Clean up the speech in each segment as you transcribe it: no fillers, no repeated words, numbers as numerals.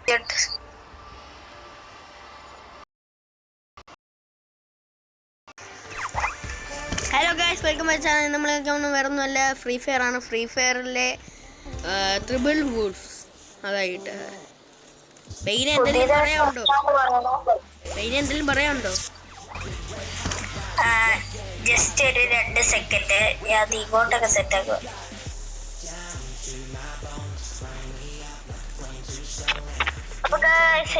Hello guys, welcome my channel. നമ്മളൊന്നും വേറെ ഒന്നുമല്ല, ഫ്രീ ഫയർ ആണ്. ഫ്രീ ഫയറിലെ ട്രിപ്പിൾ വൂൾഫ്. അതായിട്ട് പെയിന് എന്തെങ്കിലും പറയാനുണ്ടോ? ജസ്റ്റ് ഒരു 2 സെക്കൻഡ് ഞാൻ ഇങ്ങോട്ടൊക്കെ സെറ്റ് ആക്കുക. അപ്പൊ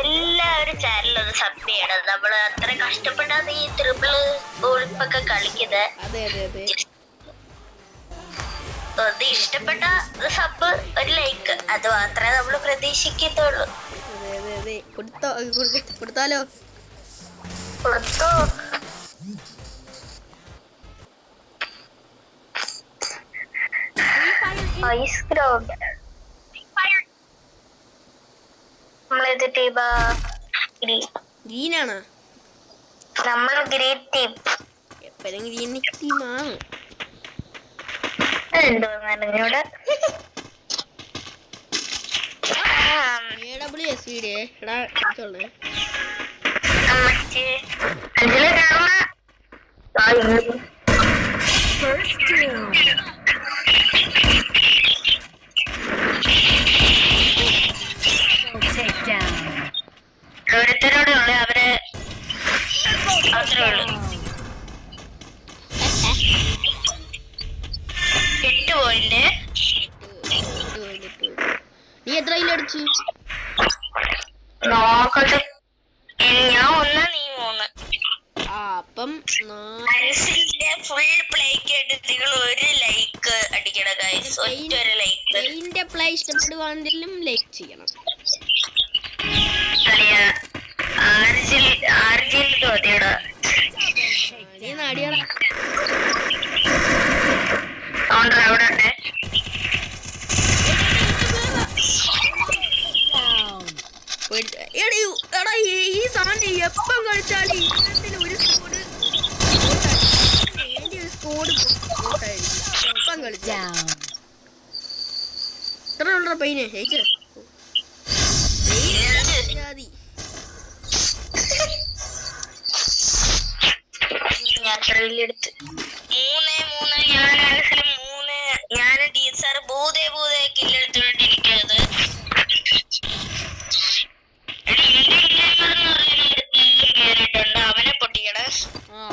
എല്ലാവരും ചാനലൊന്ന് സബ് ചെയ്യണം. നമ്മള് അത്ര കഷ്ടപ്പെട്ടാണ് ഈ ട്രിപ്പിള് വൂൾഫൊക്കെ കളിക്കുന്നത്. അത് ഇഷ്ടപ്പെട്ട സബ്, ഒരു ലൈക്ക്, അത് മാത്രമേ നമ്മൾ പ്രതീക്ഷിക്കത്തുള്ളൂ. കൊടുത്താലോ? കൊടുത്തോ. ഐസ് ഗ്രൗണ്ട് നമ്മളേത് ടീമാ? ഗ്രീനാണ്. നമ്മൾ ഗ്രീൻ ടീം. എപ്പോഴും ഗ്രീൻ ടീമാണ്. എന്തോന്നൂടെ ഓരോരുത്തരോടുള്ള അവര് അത്രേ ഉള്ളൂ. 8 പോയിന്റ്. നീ എത്ര അടിച്ചു? നോക്കട്ടെ. ഞാൻ 1, നീ 3. അപ്പം ഫുൾ പ്ലേക്ക് ആയിട്ട് നിങ്ങൾ ഒരു ലൈക്ക് അടിക്കണം ഗൈസ്. ഒറ്റൊരു ലൈക്ക്. എന്റെ പ്ലേ ഇഷ്ടപ്പെടുവാണെങ്കിലും ലൈക്ക് ചെയ്യണം. ഈ സാധനം എപ്പം കളിച്ചാലും ഒരു സ്കോഡ് എപ്പം കളിച്ചാ എത്ര ഉള്ള പെയിന് ജയിച്ചേ? ഞാൻ 3 ഞാൻ ടീച്ചർ ഭൂതേ കില്ലെടുത്തോണ്ടിരിക്കുന്നത്. അവനെ പൊട്ടിക്കട.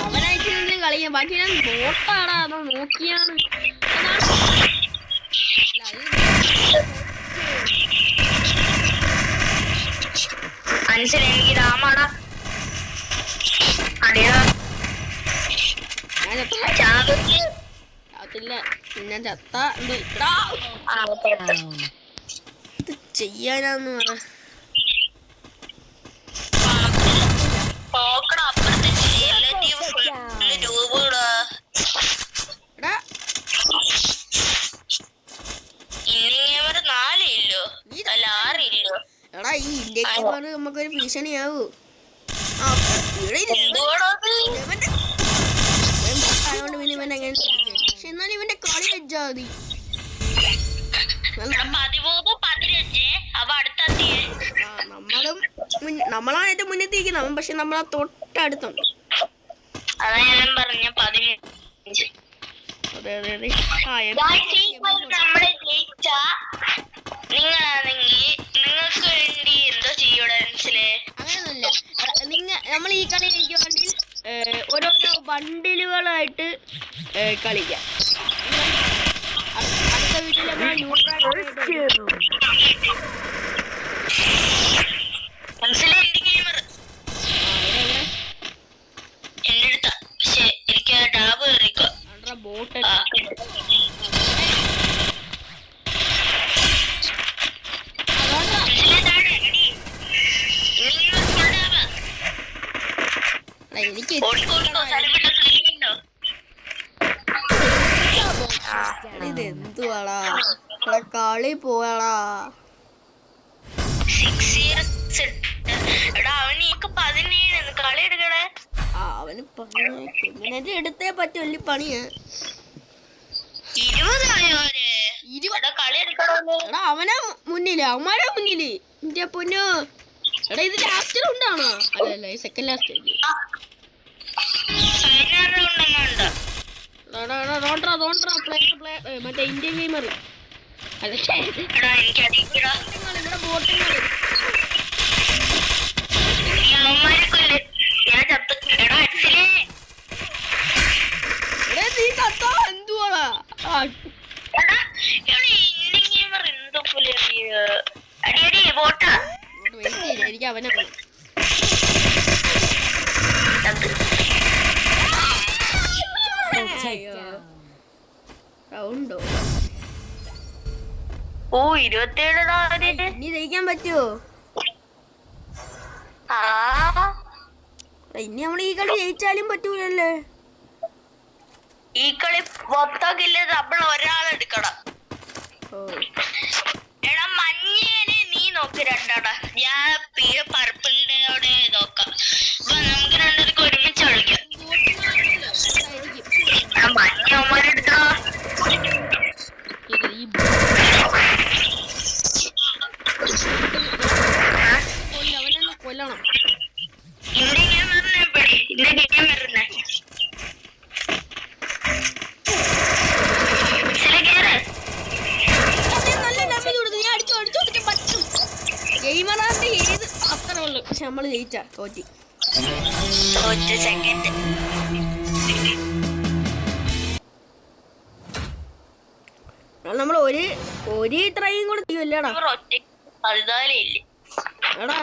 അവനായിട്ട് കളിക്കാൻ ബാക്കി ഞാൻ നോട്ടാടാ. അതോ നോക്കിയാണ് അനുസരിച്ച് എനിക്ക് രാമാടാ അടിയാ. ഞാൻ ചത്ത ചെയ്യാനാന്ന് പറ. എടാ ഈ ഇന്ത്യ നമുക്കൊരു ഭീഷണിയാവൂ. പക്ഷെ എന്നാലും ഇവന്റെ കളി വെച്ചാതി. നമ്മളാണ് ഏറ്റവും മുന്നേത്തിരിക്കുന്നത്. പക്ഷെ നമ്മളാ തൊട്ടടുത്തുണ്ട്. അങ്ങനെയൊന്നുമില്ല. നമ്മൾ ഈ കളി കളിക്കുവാണെങ്കിൽ ഓരോരോ ബണ്ടിലുകളായിട്ട് കളിക്കാം. അടുത്ത വീട്ടിൽ നമ്മൾ ബോട്ട് എനിക്ക് ഇതെന്തുവാടാ കളി പോവാടാ. അവന് എടുത്തേ പറ്റും. വലിയ പണിയാ. 20 കളി എടുക്കണോ? എടാ അവനെ മുന്നില് അവന്മാരെ മുന്നില് എന്റെ പൊന്നു. എടാ ഇത് ലാസ്റ്റ് റൗണ്ടാണോ? അല്ലല്ല ഈ സെക്കൻഡ് ലാസ്റ്റ്. മറ്റേ ഇന്ത്യൻ ഗെയിമർ അല്ല ഇവിടെ ബോട്ടിങ്ങൾ. നീ കത്തോ എന്തുവാടാ? എനിക്ക് അവനെ റൗണ്ടോ? ഓ 27 ഇനി ജയിക്കാൻ പറ്റുമോ? ഇനി നമ്മൾ ഈ കളി ജയിച്ചാലും പറ്റൂലല്ലേ? ഈ കളി മൊത്തക്കില്ല, നമ്മൾ ഒരാളെടുക്കണം. എടാ മഞ്ഞേനെ നീ നോക്ക് രണ്ടാടാ, ഞാൻ പർപ്പിളിനോടെ നോക്കാം. അപ്പൊ നമുക്ക് രണ്ടർക്ക് ഒരുമിച്ച് കളിക്കാം. മഞ്ഞമാരെടുത്തോ കൊല്ലണം. ഇവിടെ ഞാൻ പറഞ്ഞേ, ഇവിടെ ഞാൻ പറഞ്ഞേ ഗെയിമറാന്റെ ഏത് അത്ര ഉള്ളു. പക്ഷെ നമ്മള് ജയിച്ച തോറ്റി. നമ്മൾ ഒരു ട്രൈയും കൂടെ ചെയ്യൂല്ലേടാ. എടാ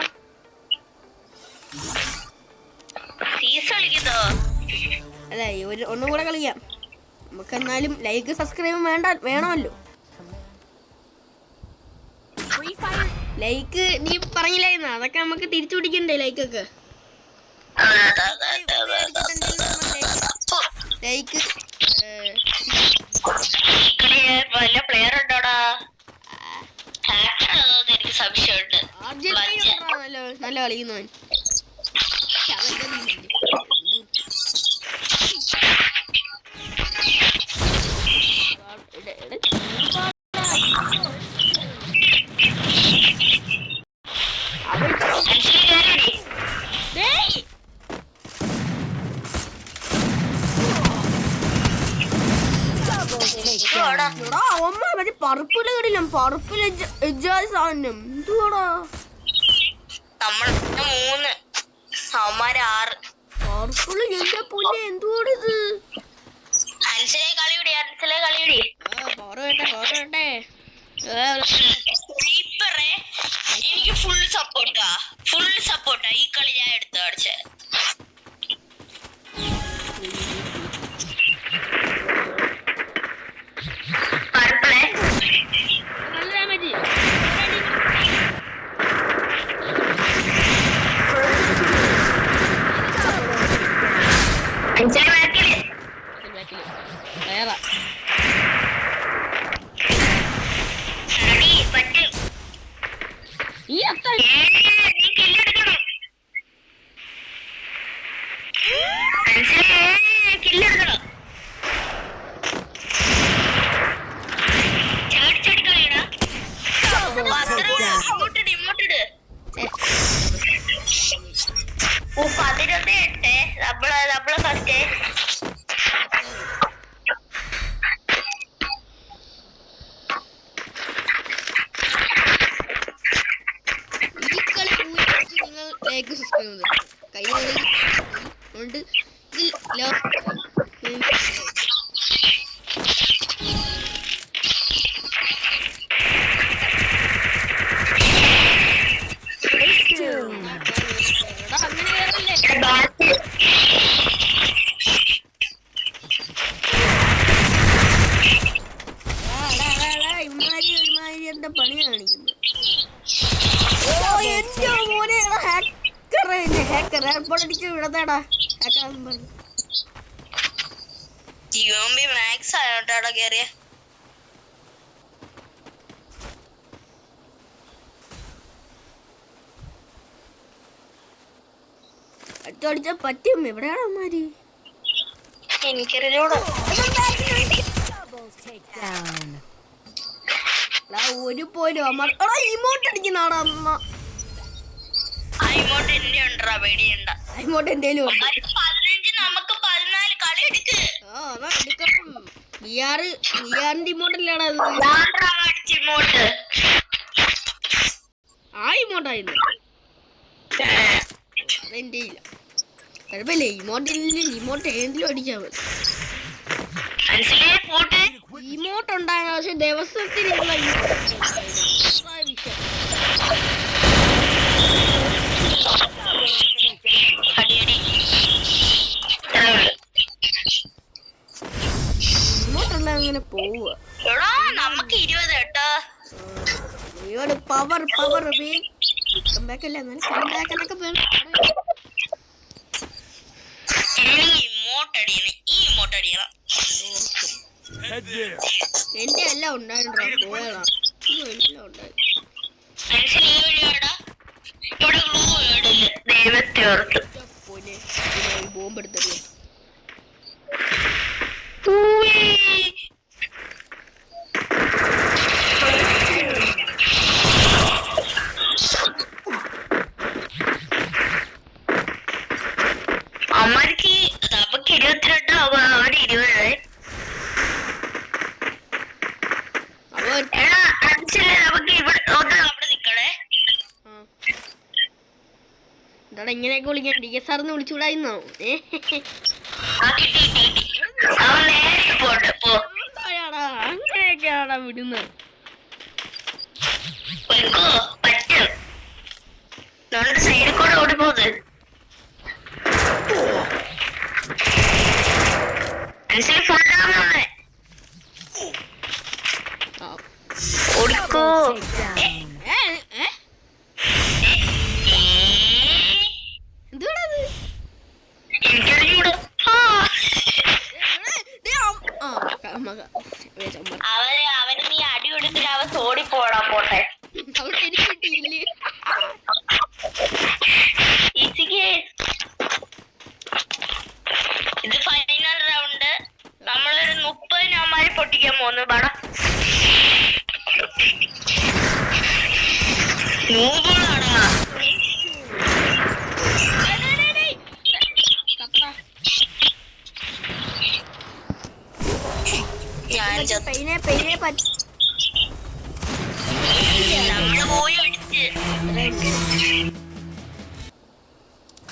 അല്ല ഒന്നും കൂടെ കളിക്കാം നമുക്ക്. എന്നാലും ലൈക്ക് സബ്സ്ക്രൈബും വേണമല്ലോ. ലൈക്ക് നീ പറഞ്ഞില്ലായിരുന്ന അതൊക്കെ നമുക്ക് തിരിച്ചു പിടിക്കണ്ടേ? ലൈക്കൊക്കെ ലൈക്ക് വല്ല പ്ലെയർ ഉണ്ടോടാ? എനിക്ക് സംശയമുണ്ട്. നല്ല കളിക്കുന്നവൻ. പറുപ്പില് കടില്ല, പറുപ്പില് സാധനം എന്തുവാടാ? നമ്മള് 3 അവന്മാര് 6. പറുപ്പില് എന്റെ പൊന്നെ എന്തുവാടിത്? അൻസലെ കളിയുടെ എനിക്ക് ഫുൾ സപ്പോർട്ടാ ഈ കളി ഞാൻ എടുത്തു കാണിച്ചേ. അടിച്ചാ പറ്റും. എവിടെയാണോ മാരി? എനിക്കറിഞ്ഞൂടാ. ഒരു പോലും ഇമോട്ട് അടിക്കുന്നാടാ അമ്മ. ഇമോട്ട് എന്റെ ഉണ്ടാ പേടിയുണ്ട. ഇമോട്ട് എന്തേലും ഉണ്ട്. 15 നമുക്ക് 14 കളി എടുക്ക്. അതാ എടുക്കണം. വിആറിന്റെ ഇമോട്ടല്ലാടാ അത്. ഇമോട്ട് ആ ഇമോട്ടായിരുന്നു. അതെന്റെ ഇല്ല. കുഴപ്പമില്ല. ഇമോട്ട് ഏതിലും അടിക്കാൻ മതി. ഇമോട്ട് ഉണ്ടായിരുന്നു. പക്ഷെ ദിവസത്തിനുള്ള ഇമോട്ടുള്ള അങ്ങനെ പോവുക. നമുക്ക് 20 കേട്ടോ. പവർ കംബാക്ക് അല്ല, എന്നാലും കംബാക്ക് എന്നൊക്കെ വേണം. എന്റെ എല്ലാം ഉണ്ടായിരുന്നോ പോയതാ. എല്ലാം ഉണ്ടായിരുന്നു. ബോംബ് എടുത്തത് അമ്മക്ക് നമുക്ക് 22 അവര് 20. നമുക്ക് അവിടെ നിക്കണേ. എന്താടാ ഇങ്ങനെയൊക്കെ വിളിക്കാൻ? DSR വിളിച്ചുകൂടായിരുന്നോ? അങ്ങനെയൊക്കെയാടാ വിടുന്നത്. സൈഡിൽ കൂടെ ഓടിപ്പോത് ഓടിക്കോ. അവന് നീ അടി കൊടുത്തിട്ട് അവൻ ഓടിപ്പോടാ പോട്ടെ. ഇത് ഫൈനൽ റൗണ്ട്. നമ്മളൊരു 30 നവന്മാരെ പൊട്ടിക്കാൻ പോകുന്നു. പടം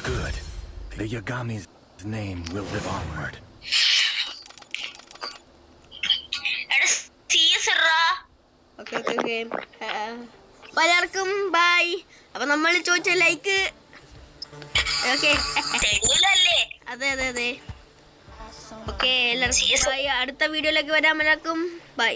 Good. The Yagami's name will live onward. പലർക്കും ബൈ. അപ്പൊ നമ്മൾ ചോദിച്ച ലൈക്ക് ഓക്കെ. അതെ ഓക്കെ. എല്ലാവർക്കും അടുത്ത വീഡിയോയിലേക്ക് വരാൻ എല്ലാവർക്കും ബൈ.